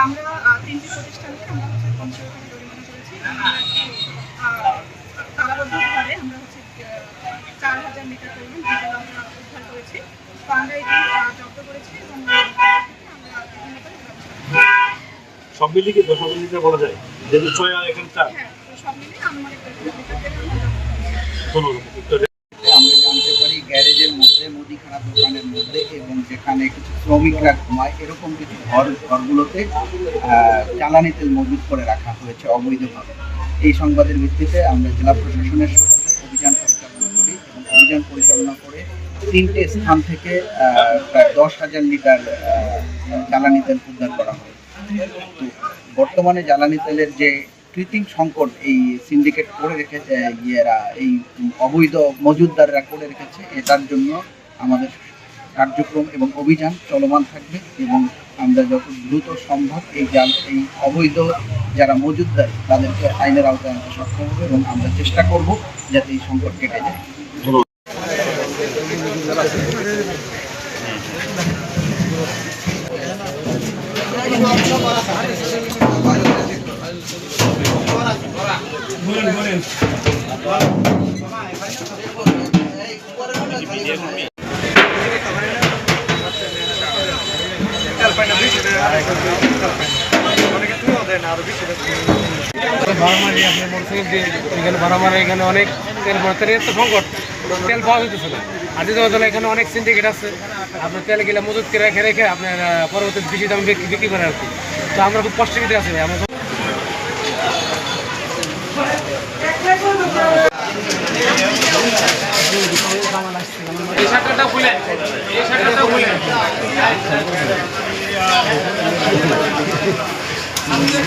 আমরা ৩টি প্রতিষ্ঠানকে আমরা পঞ্চগড়ে জরিমানা করেছি। তালাবদ্ধ ঘরে আমরা ৪,০০০ লিটার পরিমাণ ডিজেল আমরা উদ্ধার করেছি। তো আমরা এটি জব্দ করেছি এবং সব মিলিয়ে কি ১০,০০০ লিটার বলা যায়? যেহেতু ৬ আর এখানে ৪। হ্যাঁ, সব মিলিয়ে আনুমানিক ১০,০০০ লিটার। আমরা জানতে পারি গ্যারেজের মধ্যে, মুদিখানা দোকানের মধ্যে এবং যেখানে কিছু শ্রমিকরা ঘুমায় এরকম কিছু ঘরগুলোতে জ্বালানি তেল মজুত করে রাখা হয়েছে অবৈধভাবে। এই সংবাদের ভিত্তিতে আমরা জেলা প্রশাসনের সহায়তায় অভিযান পরিচালনা করি এবং অভিযান পরিচালনা করে 3টে স্থান থেকে প্রায় 10,০০০ লিটার জ্বালানি তেল উদ্ধার করা হয়। তো বর্তমানে জ্বালানি তেলের যে কৃত্রিম সংকট এই সিন্ডিকেট করে রেখেছে, এই অবৈধ মজুতদাররা করে রেখেছে, এটার জন্য আমাদের কার্যক্রম এবং অভিযান চলমান থাকবে এবং আমরা যত দ্রুত সম্ভব এই অবৈধ যারা মজুতদার তাদেরকে আইনের আওতায় আনতে সক্ষম হবে এবং আমরা চেষ্টা করব যাতে এই সংকট কেটে যায়। এখানে অনেক তেলের তো সংকট, তেল পাওয়া যেতেছে না। আর দ্বিতীয় এখানে অনেক সিন্ডিকেট আছে, আপনার তেল গেলে মজুত করে রেখে রেখে আপনার পরবর্তী বেশি দাম বিক্রি করে আর কি। তো আমরা খুব কষ্টের ভিতরে আছি। আমরা এই শাটারটা খুলে, এই শাটারটা খুলে আমরা